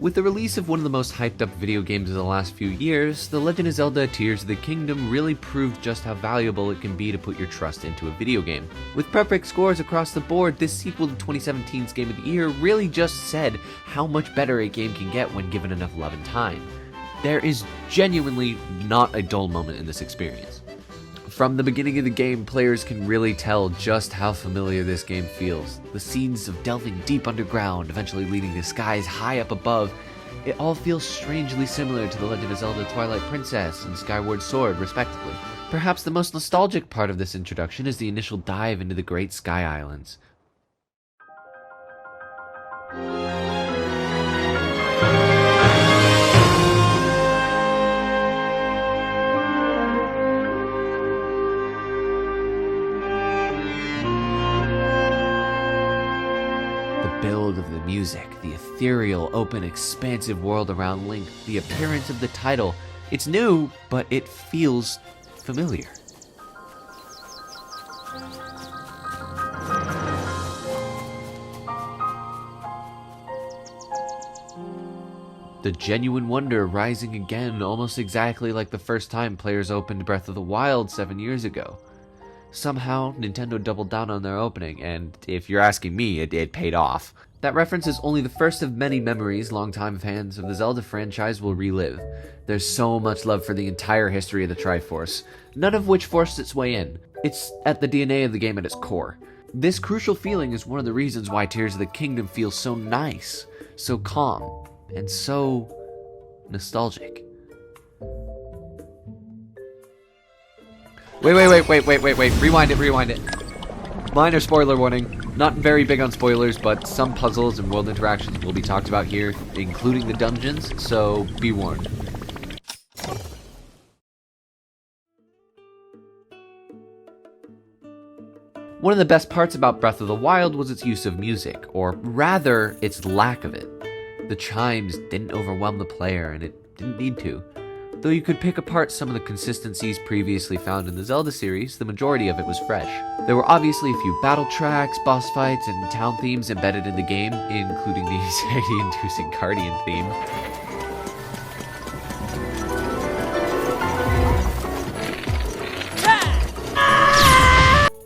With the release of one of the most hyped up video games of the last few years, The Legend of Zelda Tears of the Kingdom really proved just how valuable it can be to put your trust into a video game. With perfect scores across the board, this sequel to 2017's Game of the Year really just said how much better a game can get when given enough love and time. There is genuinely not a dull moment in this experience. From the beginning of the game, players can really tell just how familiar this game feels. The scenes of delving deep underground, eventually leading to skies high up above, it all feels strangely similar to The Legend of Zelda Twilight Princess and Skyward Sword, respectively. Perhaps the most nostalgic part of this introduction is the initial dive into the Great Sky Islands. Build of the music, the ethereal, open, expansive world around Link, the appearance of the title. It's new, but it feels familiar. The genuine wonder rising again, almost exactly like the first time players opened Breath of the Wild 7 years ago. Somehow, Nintendo doubled down on their opening, and if you're asking me, it paid off. That reference is only the first of many memories longtime fans of the Zelda franchise will relive. There's so much love for the entire history of the Triforce, none of which forced its way in. It's at the DNA of the game at its core. This crucial feeling is one of the reasons why Tears of the Kingdom feels so nice, so calm, and so nostalgic. Wait, rewind it. Minor spoiler warning. Not very big on spoilers, but some puzzles and world interactions will be talked about here, including the dungeons, so be warned. One of the best parts about Breath of the Wild was its use of music, or rather, its lack of it. The chimes didn't overwhelm the player, and it didn't need to. Though you could pick apart some of the consistencies previously found in the Zelda series, the majority of it was fresh. There were obviously a few battle tracks, boss fights, and town themes embedded in the game, including the anxiety-inducing Guardian theme.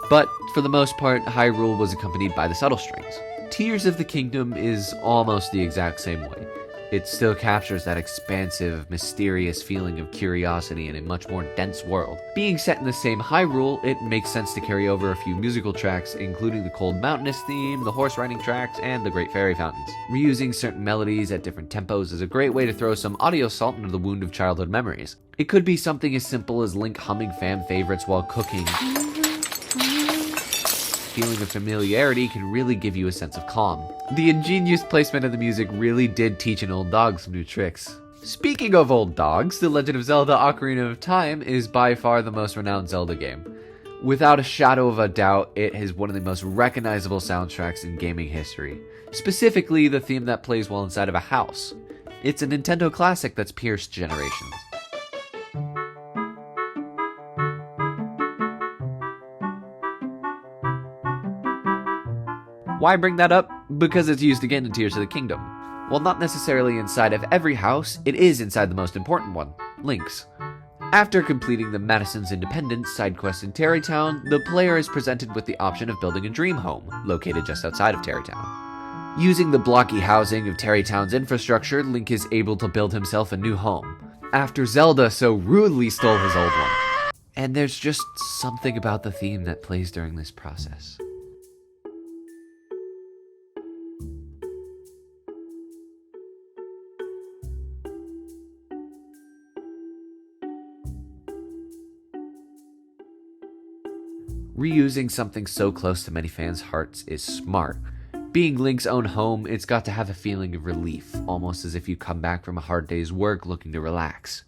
But, for the most part, Hyrule was accompanied by the subtle strings. Tears of the Kingdom is almost the exact same way. It still captures that expansive, mysterious feeling of curiosity in a much more dense world. Being set in the same Hyrule, it makes sense to carry over a few musical tracks, including the Cold Mountainous theme, the horse riding tracks, and the Great Fairy Fountains. Reusing certain melodies at different tempos is a great way to throw some audio salt into the wound of childhood memories. It could be something as simple as Link humming fan favorites while cooking. Feeling of familiarity can really give you a sense of calm. The ingenious placement of the music really did teach an old dog some new tricks. Speaking of old dogs, The Legend of Zelda Ocarina of Time is by far the most renowned Zelda game. Without a shadow of a doubt, it is one of the most recognizable soundtracks in gaming history. Specifically, the theme that plays while inside of a house. It's a Nintendo classic that's pierced generations. Why bring that up? Because it's used again in Tears of the Kingdom. While not necessarily inside of every house, it is inside the most important one, Link's. After completing the Madison's Independence side quest in Terrytown, the player is presented with the option of building a dream home, located just outside of Terrytown. Using the blocky housing of Terrytown's infrastructure, Link is able to build himself a new home, after Zelda so rudely stole his old one. And there's just something about the theme that plays during this process. Reusing something so close to many fans' hearts is smart. Being Link's own home, it's got to have a feeling of relief, almost as if you come back from a hard day's work looking to relax.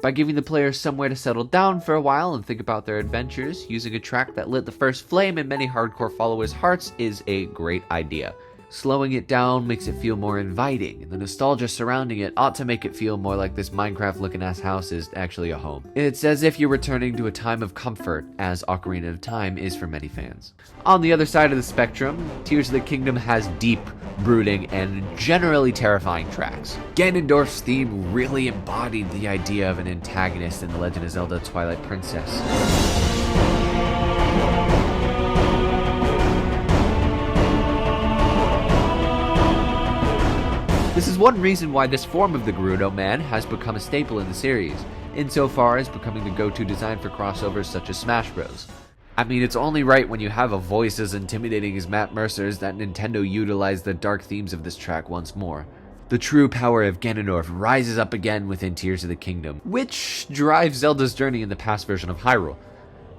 By giving the player somewhere to settle down for a while and think about their adventures, using a track that lit the first flame in many hardcore followers' hearts is a great idea. Slowing it down makes it feel more inviting, and the nostalgia surrounding it ought to make it feel more like this Minecraft-looking-ass house is actually a home. It's as if you're returning to a time of comfort, as Ocarina of Time is for many fans. On the other side of the spectrum, Tears of the Kingdom has deep, brooding, and generally terrifying tracks. Ganondorf's theme really embodied the idea of an antagonist in The Legend of Zelda: Twilight Princess. This is one reason why this form of the Gerudo Man has become a staple in the series, insofar as becoming the go-to design for crossovers such as Smash Bros. I mean, it's only right when you have a voice as intimidating as Matt Mercer's that Nintendo utilized the dark themes of this track once more. The true power of Ganondorf rises up again within Tears of the Kingdom, which drives Zelda's journey in the past version of Hyrule.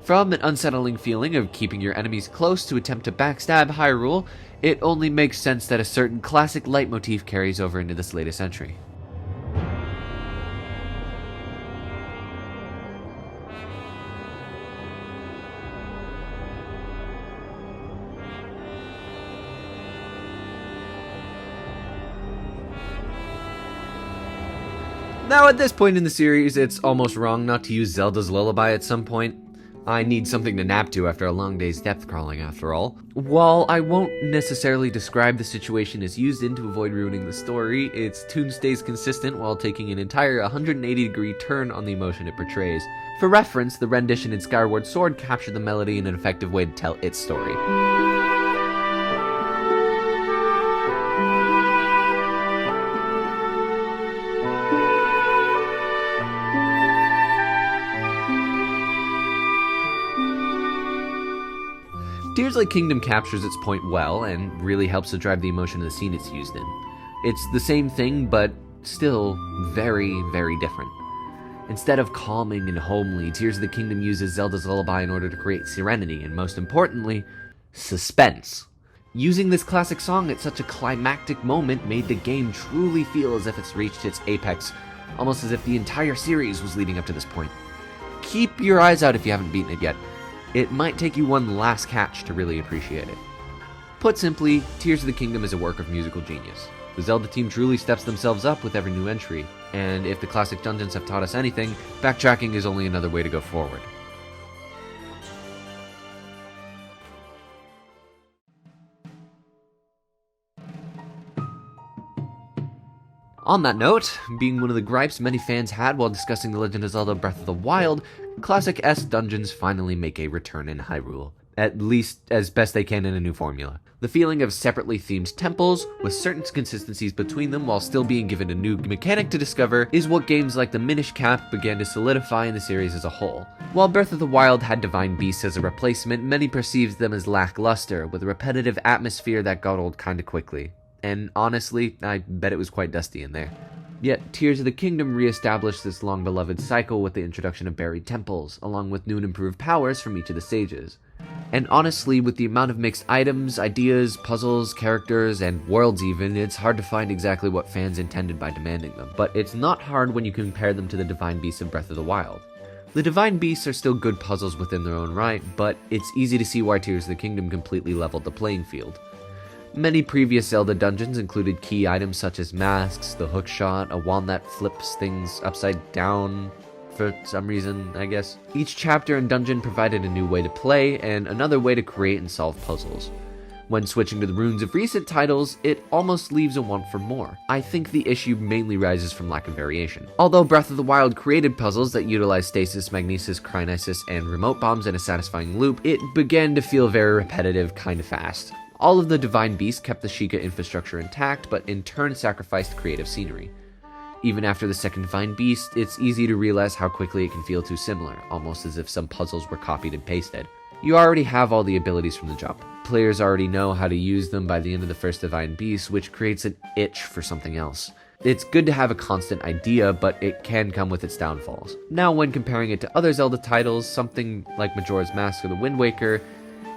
From an unsettling feeling of keeping your enemies close to attempt to backstab Hyrule, it only makes sense that a certain classic leitmotif carries over into this latest entry. Now at this point in the series, it's almost wrong not to use Zelda's Lullaby at some point. I need something to nap to after a long day's depth crawling, after all. While I won't necessarily describe the situation as used in to avoid ruining the story, its tune stays consistent while taking an entire 180-degree turn on the emotion it portrays. For reference, the rendition in Skyward Sword captured the melody in an effective way to tell its story. Tears of the Kingdom captures its point well, and really helps to drive the emotion of the scene it's used in. It's the same thing, but still very, very different. Instead of calming and homely, Tears of the Kingdom uses Zelda's Lullaby in order to create serenity, and most importantly, suspense. Using this classic song at such a climactic moment made the game truly feel as if it's reached its apex, almost as if the entire series was leading up to this point. Keep your eyes out if you haven't beaten it yet. It might take you one last catch to really appreciate it. Put simply, Tears of the Kingdom is a work of musical genius. The Zelda team truly steps themselves up with every new entry, and if the classic dungeons have taught us anything, backtracking is only another way to go forward. On that note, being one of the gripes many fans had while discussing The Legend of Zelda Breath of the Wild, Classic S dungeons finally make a return in Hyrule, at least as best they can in a new formula. The feeling of separately themed temples, with certain consistencies between them while still being given a new mechanic to discover, is what games like the Minish Cap began to solidify in the series as a whole. While Breath of the Wild had Divine Beasts as a replacement, many perceived them as lackluster, with a repetitive atmosphere that got old kinda quickly. And honestly, I bet it was quite dusty in there. Yet, Tears of the Kingdom re-established this long-beloved cycle with the introduction of buried temples, along with new and improved powers from each of the stages. And honestly, with the amount of mixed items, ideas, puzzles, characters, and worlds even, it's hard to find exactly what fans intended by demanding them. But it's not hard when you compare them to the Divine Beasts of Breath of the Wild. The Divine Beasts are still good puzzles within their own right, but it's easy to see why Tears of the Kingdom completely leveled the playing field. Many previous Zelda dungeons included key items such as masks, the hookshot, a wand that flips things upside down for some reason, I guess. Each chapter and dungeon provided a new way to play, and another way to create and solve puzzles. When switching to the runes of recent titles, it almost leaves a want for more. I think the issue mainly rises from lack of variation. Although Breath of the Wild created puzzles that utilize stasis, magnesis, cryonesis, and remote bombs in a satisfying loop, it began to feel very repetitive, kinda fast. All of the Divine Beasts kept the Sheikah infrastructure intact, but in turn sacrificed creative scenery. Even after the second Divine Beast, it's easy to realize how quickly it can feel too similar, almost as if some puzzles were copied and pasted. You already have all the abilities from the jump. Players already know how to use them by the end of the first Divine Beast, which creates an itch for something else. It's good to have a constant idea, but it can come with its downfalls. Now, when comparing it to other Zelda titles, something like Majora's Mask or The Wind Waker,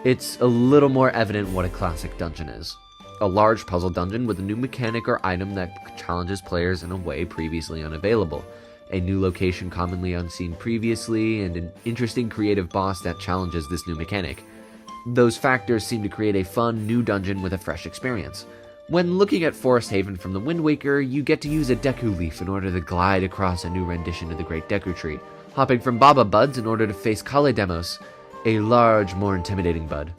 it's a little more evident what a classic dungeon is. A large puzzle dungeon with a new mechanic or item that challenges players in a way previously unavailable. A new location commonly unseen previously, and an interesting creative boss that challenges this new mechanic. Those factors seem to create a fun, new dungeon with a fresh experience. When looking at Forest Haven from The Wind Waker, you get to use a Deku Leaf in order to glide across a new rendition of the Great Deku Tree, hopping from Baba Buds in order to face Kale Demos, a large, more intimidating bud.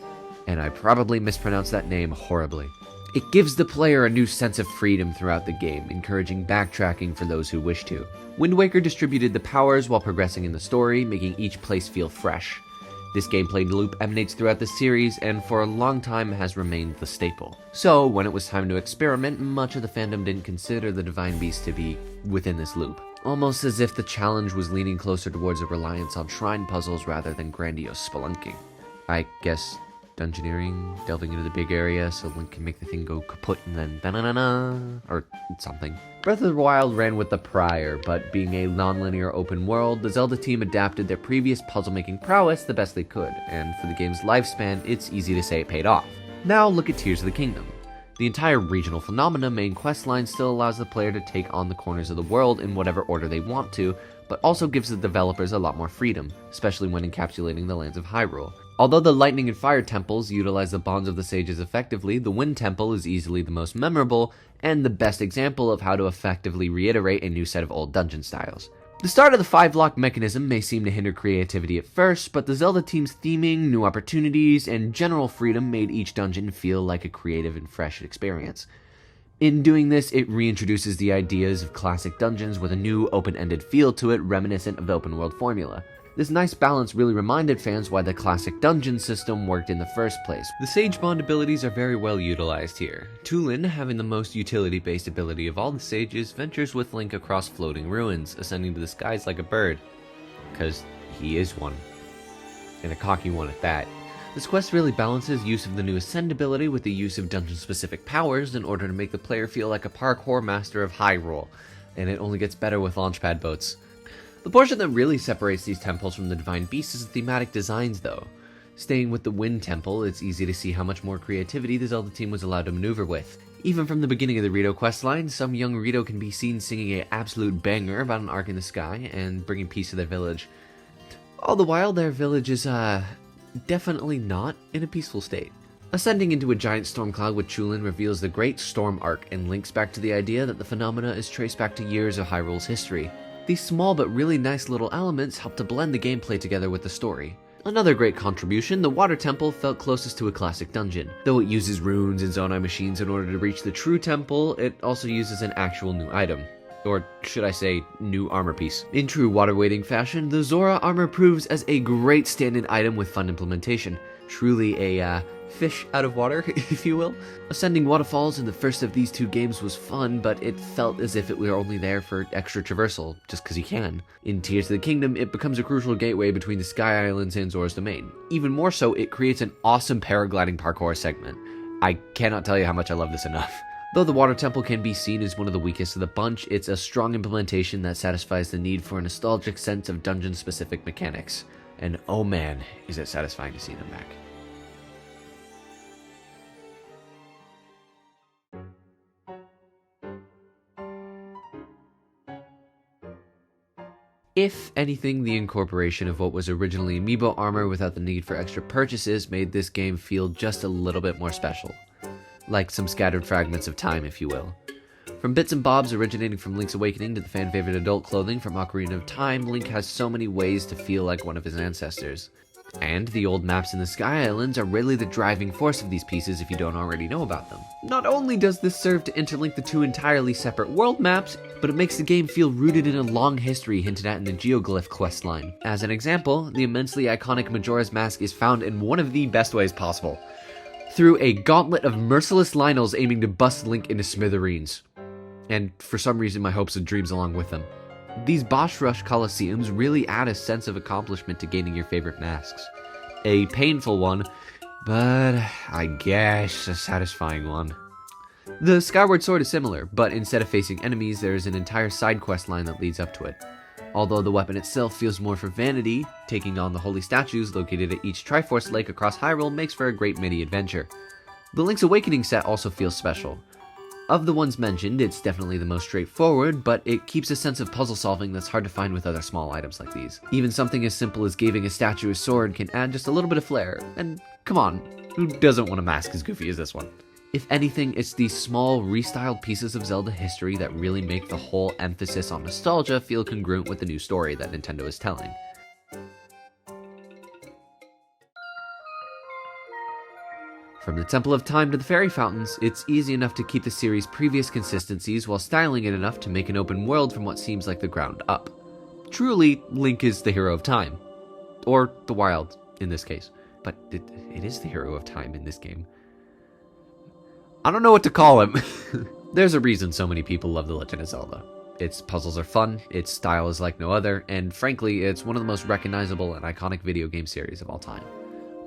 And I probably mispronounced that name horribly. It gives the player a new sense of freedom throughout the game, encouraging backtracking for those who wish to. Wind Waker distributed the powers while progressing in the story, making each place feel fresh. This gameplay loop emanates throughout the series and for a long time has remained the staple. So, when it was time to experiment, much of the fandom didn't consider the Divine Beast to be within this loop. Almost as if the challenge was leaning closer towards a reliance on shrine puzzles rather than grandiose spelunking. I guess dungeoneering, delving into the big area so Link can make the thing go kaput and then da-na-na-na, or something. Breath of the Wild ran with the prior, but being a non-linear open world, the Zelda team adapted their previous puzzle-making prowess the best they could, and for the game's lifespan, it's easy to say it paid off. Now look at Tears of the Kingdom. The entire regional phenomena main questline still allows the player to take on the corners of the world in whatever order they want to, but also gives the developers a lot more freedom, especially when encapsulating the lands of Hyrule. Although the Lightning and Fire temples utilize the bonds of the sages effectively, the Wind Temple is easily the most memorable, and the best example of how to effectively reiterate a new set of old dungeon styles. The start of the 5-lock mechanism may seem to hinder creativity at first, but the Zelda team's theming, new opportunities, and general freedom made each dungeon feel like a creative and fresh experience. In doing this, it reintroduces the ideas of classic dungeons with a new, open-ended feel to it reminiscent of the open-world formula. This nice balance really reminded fans why the classic dungeon system worked in the first place. The Sage Bond abilities are very well utilized here. Tulin, having the most utility-based ability of all the sages, ventures with Link across floating ruins, ascending to the skies like a bird. 'Cause he is one. And a cocky one at that. This quest really balances use of the new Ascend ability with the use of dungeon-specific powers in order to make the player feel like a parkour master of Hyrule, and it only gets better with launchpad boats. The portion that really separates these temples from the Divine Beast is the thematic designs, though. Staying with the Wind Temple, it's easy to see how much more creativity the Zelda team was allowed to maneuver with. Even from the beginning of the Rito questline, some young Rito can be seen singing an absolute banger about an arc in the sky and bringing peace to their village. All the while, their village is, definitely not in a peaceful state. Ascending into a giant storm cloud with Chulin reveals the Great Storm Arc and links back to the idea that the phenomena is traced back to years of Hyrule's history. These small but really nice little elements help to blend the gameplay together with the story. Another great contribution, the Water Temple felt closest to a classic dungeon. Though it uses runes and Zonai machines in order to reach the true temple, it also uses an actual new item. Or should I say, new armor piece. In true water wading fashion, the Zora armor proves as a great stand-in item with fun implementation. Truly a, fish out of water, if you will. Ascending waterfalls in the first of these two games was fun, but it felt as if it were only there for extra traversal, just cause you can. In Tears of the Kingdom, it becomes a crucial gateway between the Sky Islands and Zora's Domain. Even more so, it creates an awesome paragliding parkour segment. I cannot tell you how much I love this enough. Though the Water Temple can be seen as one of the weakest of the bunch, it's a strong implementation that satisfies the need for a nostalgic sense of dungeon-specific mechanics. And oh man, is it satisfying to see them back. If anything, the incorporation of what was originally amiibo armor without the need for extra purchases made this game feel just a little bit more special. Like some scattered fragments of time, if you will. From bits and bobs originating from Link's Awakening to the fan-favorite adult clothing from Ocarina of Time, Link has so many ways to feel like one of his ancestors. And the old maps in the Sky Islands are really the driving force of these pieces if you don't already know about them. Not only does this serve to interlink the two entirely separate world maps, but it makes the game feel rooted in a long history hinted at in the Geoglyph questline. As an example, the immensely iconic Majora's Mask is found in one of the best ways possible. Through a gauntlet of merciless Lynels aiming to bust Link into smithereens. And for some reason my hopes and dreams along with them. These Boss Rush Colosseums really add a sense of accomplishment to gaining your favorite masks. A painful one, but I guess a satisfying one. The Skyward Sword is similar, but instead of facing enemies, there is an entire side quest line that leads up to it. Although the weapon itself feels more for vanity, taking on the holy statues located at each Triforce Lake across Hyrule makes for a great mini-adventure. The Link's Awakening set also feels special. Of the ones mentioned, it's definitely the most straightforward, but it keeps a sense of puzzle solving that's hard to find with other small items like these. Even something as simple as giving a statue a sword can add just a little bit of flair, and come on, who doesn't want a mask as goofy as this one? If anything, it's these small, restyled pieces of Zelda history that really make the whole emphasis on nostalgia feel congruent with the new story that Nintendo is telling. From the Temple of Time to the Fairy Fountains, it's easy enough to keep the series' previous consistencies while styling it enough to make an open world from what seems like the ground up. Truly, Link is the hero of time. Or the wild, in this case. But it is the hero of time in this game. I don't know what to call him. There's a reason so many people love The Legend of Zelda. Its puzzles are fun, its style is like no other, and frankly, it's one of the most recognizable and iconic video game series of all time.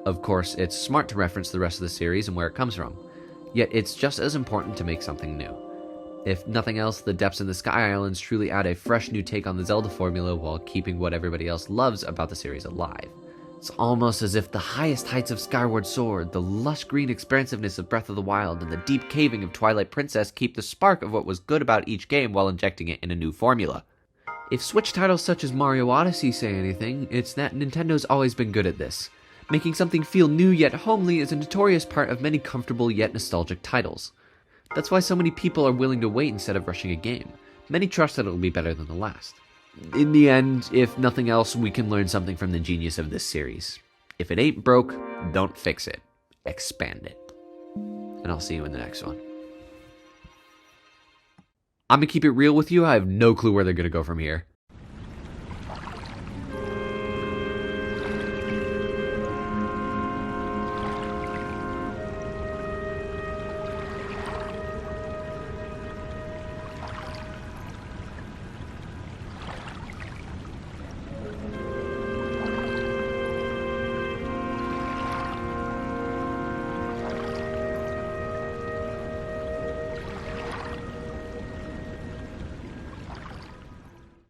Of course, it's smart to reference the rest of the series and where it comes from, yet it's just as important to make something new. If nothing else, the depths in the Sky Islands truly add a fresh new take on the Zelda formula while keeping what everybody else loves about the series alive. It's almost as if the highest heights of Skyward Sword, the lush green expansiveness of Breath of the Wild, and the deep caving of Twilight Princess keep the spark of what was good about each game while injecting it in a new formula. If Switch titles such as Mario Odyssey say anything, it's that Nintendo's always been good at this. Making something feel new yet homely is a notorious part of many comfortable yet nostalgic titles. That's why so many people are willing to wait instead of rushing a game. Many trust that it'll be better than the last. In the end, if nothing else, we can learn something from the genius of this series. If it ain't broke, don't fix it. Expand it. And I'll see you in the next one. I'm gonna keep it real with you, I have no clue where they're gonna go from here.